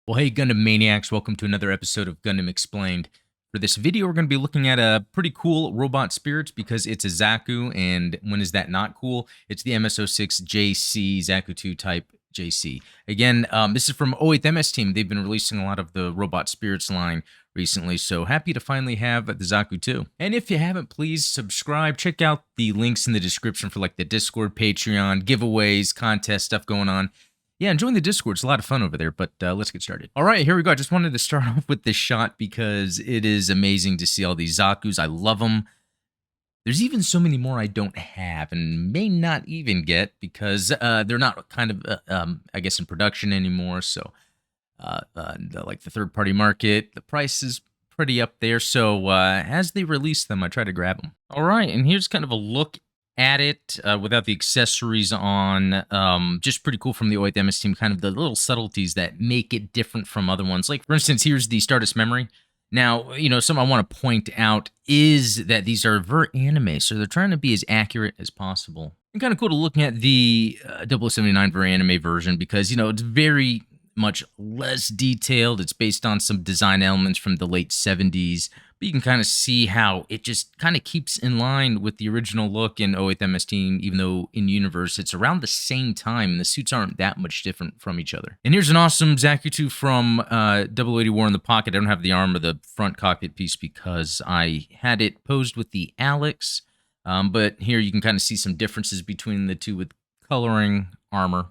Well, hey, Gundam Maniacs, welcome to another episode of Gundam Explained. For this video, we're going to be looking at a pretty cool robot spirit because it's a Zaku, and when is that not cool? It's the MS-06 JC, Zaku 2 type JC. Again, this is from 08th MS Team. They've been releasing a lot of the robot spirits line recently, so happy to finally have the Zaku 2. And if you haven't, please subscribe. Check out the links in the description for like the Discord, Patreon, giveaways, contest stuff going on. Yeah, and join the Discord. It's a lot of fun over there, but let's get started. All right, here we go. I just wanted to start off with this shot because it is amazing to see all these Zakus. I love them. There's even so many more I don't have and may not even get because they're not kind of, I guess, in production anymore. So, like the third-party market, the price is pretty up there. So, as they release them, I try to grab them. All right, and here's kind of a look at it without the accessories on. Just pretty cool from the 08th MS Team, kind of the little subtleties that make it different from other ones. Like, for instance, here's the Stardust Memory. Now, something I want to point out is that these are ver-anime, so they're trying to be as accurate as possible. And kind of cool to look at the 0079 ver-anime version because, it's very much less detailed. It's based on some design elements from the late 70s. But you can kind of see how it just kind of keeps in line with the original look in 08th MS Team, even though in universe it's around the same time and the suits aren't that much different from each other. And here's an awesome Zaku 2 from 080 War in the Pocket. I don't have the arm or the front cockpit piece because I had it posed with the Alex. But here you can kind of see some differences between the two with coloring, armor,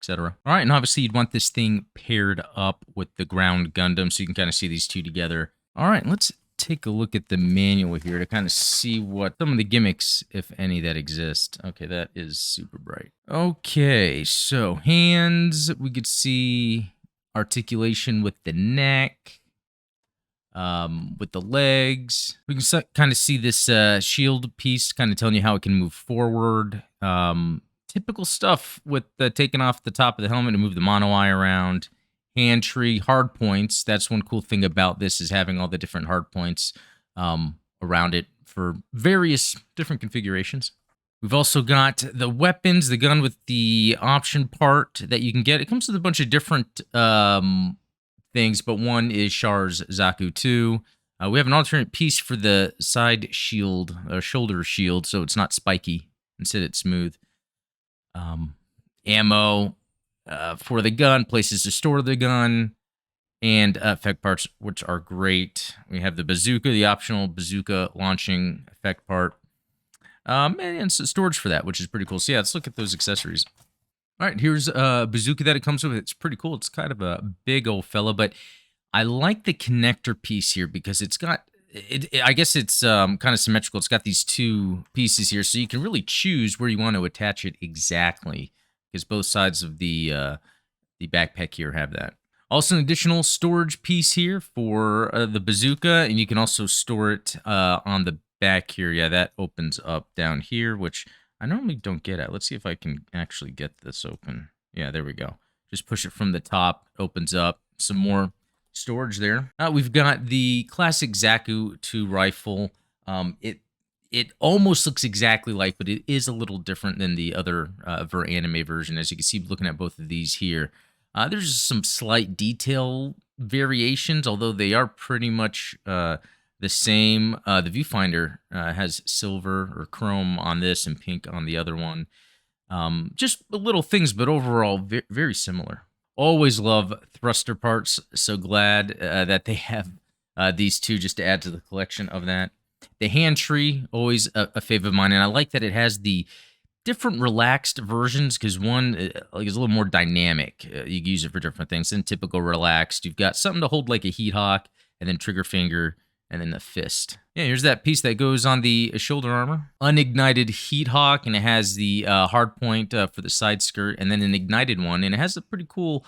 etc. All right, and obviously you'd want this thing paired up with the ground Gundam so you can kind of see these two together. All right, let's take a look at the manual here to kind of see what some of the gimmicks, if any, that exist. Okay, that is super bright. Okay, so hands, we could see articulation with the neck, with the legs. We can kind of see this shield piece kind of telling you how it can move forward. Typical stuff with taking off the top of the helmet to move the mono eye around. Hand tree, hard points. That's one cool thing about this is having all the different hard points around it for various different configurations. We've also got the weapons, the gun with the option part that you can get. It comes with a bunch of different things, but one is Char's Zaku 2. We have an alternate piece for the side shield, shoulder shield, so it's not spiky. Instead, it's smooth. Ammo for the gun, places to store the gun, and effect parts, which are great. We have the bazooka, the optional bazooka launching effect part, and storage for that, which is pretty cool. So yeah, let's look at those accessories. All right, here's a bazooka that it comes with. It's pretty cool. It's kind of a big old fella, but I like the connector piece here because it's got, I guess it's kind of symmetrical. It's got these two pieces here, so you can really choose where you want to attach it exactly because both sides of the backpack here have that. Also, an additional storage piece here for the bazooka, and you can also store it on the back here. Yeah, that opens up down here, which I normally don't get at. Let's see if I can actually get this open. Yeah, there we go. Just push it from the top, opens up. Some more storage there. We've got the classic Zaku 2 rifle. It almost looks exactly like, but it is a little different than the other ver-anime version. As you can see, looking at both of these here, there's some slight detail variations, although they are pretty much the same. The viewfinder has silver or chrome on this and pink on the other one. Just little things, but overall very similar. Always love thruster parts. So glad that they have these two just to add to the collection of that. The hand tree, always a favorite of mine, and I like that it has the different relaxed versions because one is a little more dynamic. You can use it for different things than typical relaxed. You've got something to hold like a heat hawk, and then trigger finger, and then the fist. Yeah, here's that piece that goes on the shoulder armor. Unignited heat hawk, and it has the hard point for the side skirt, and then an ignited one, and it has a pretty cool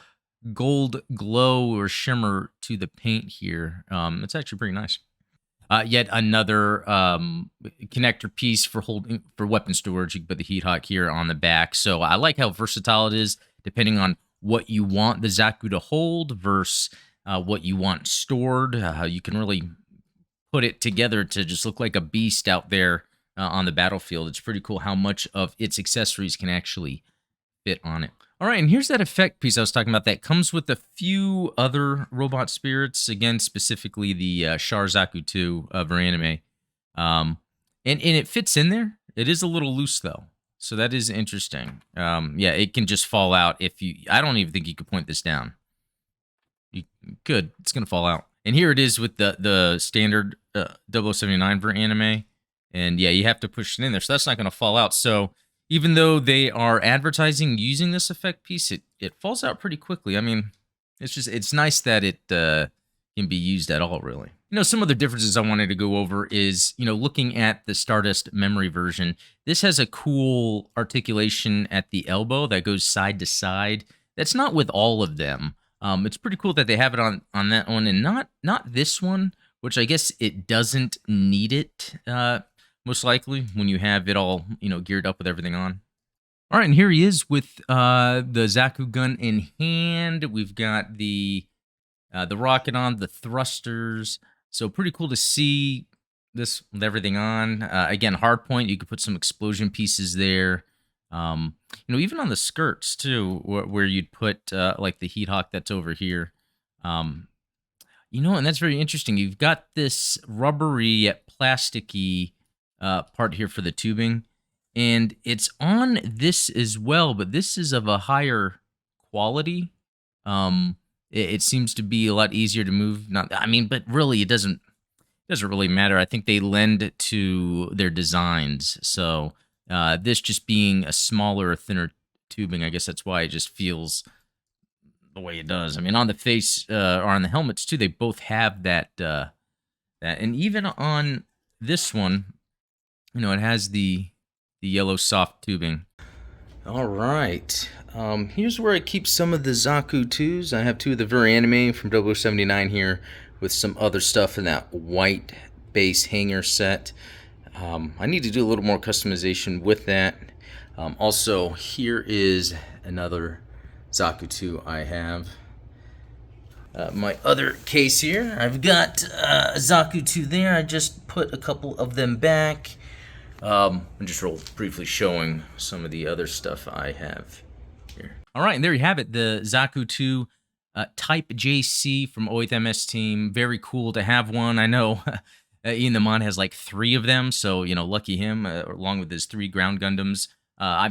gold glow or shimmer to the paint here. It's actually pretty nice. Yet another connector piece for weapon storage. You can put the heat hawk here on the back. So I like how versatile it is, depending on what you want the Zaku to hold versus what you want stored. You can really put it together to just look like a beast out there on the battlefield. It's pretty cool how much of its accessories can actually fit on it. All right, and here's that effect piece I was talking about that comes with a few other robot spirits. Again, specifically the Char Zaku 2 of anime. And it fits in there. It is a little loose though, so that is interesting. Yeah, it can just fall out if you. I don't even think you could point this down. You could. It's gonna fall out. And here it is with the standard 0079 for anime. And yeah, you have to push it in there, so that's not gonna fall out. So even though they are advertising using this effect piece, it falls out pretty quickly. I mean, it's nice that it can be used at all, really. Some other differences I wanted to go over is, looking at the Stardust memory version, this has a cool articulation at the elbow that goes side to side. That's not with all of them. It's pretty cool that they have it on that one, and not this one, which I guess it doesn't need it, most likely, when you have it all, geared up with everything on. All right, and here he is with the Zaku gun in hand. We've got the rocket on, the thrusters. So pretty cool to see this with everything on. Again, hard point. You could put some explosion pieces there. Even on the skirts too, where you'd put like the heat hawk that's over here. And that's very interesting. You've got this rubbery yet plasticky part here for the tubing, and it's on this as well, but this is of a higher quality. It seems to be a lot easier to move. But really, it doesn't really matter. I think they lend to their designs. So this just being a smaller, thinner tubing, I guess that's why it just feels the way it does. On the face or on the helmets too, they both have that. And even on this one, it has the yellow soft tubing. All right. Here's where I keep some of the Zaku 2s. I have two of the Ver Anime from 0079 here with some other stuff in that white base hanger set. I need to do a little more customization with that. Also, here is another Zaku 2 I have. My other case here, I've got Zaku 2 there. I just put a couple of them back. I'm just real briefly showing some of the other stuff I have here. All right, and there you have it, the Zaku 2 Type JC from 08th MS team. Very cool to have one. I know Ian the Mon has like 3 of them, so, lucky him, along with his 3 ground Gundams.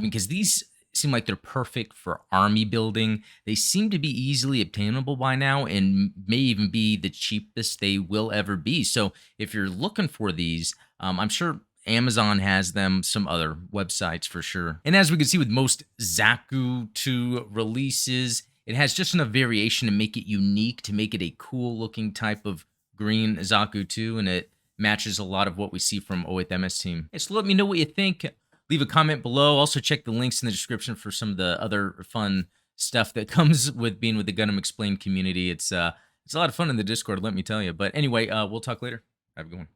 Because these seem like they're perfect for army building. They seem to be easily obtainable by now and may even be the cheapest they will ever be. So if you're looking for these, I'm sure Amazon has them, some other websites for sure. And as we can see with most Zaku 2 releases, it has just enough variation to make it unique, to make it a cool looking type of green Zaku 2, and it matches a lot of what we see from 08th MS team. So let me know what you think. Leave a comment below. Also check the links in the description for some of the other fun stuff that comes with being with the Gundam Explained community. It's a lot of fun in the Discord, let me tell you. But anyway, we'll talk later. Have a good one.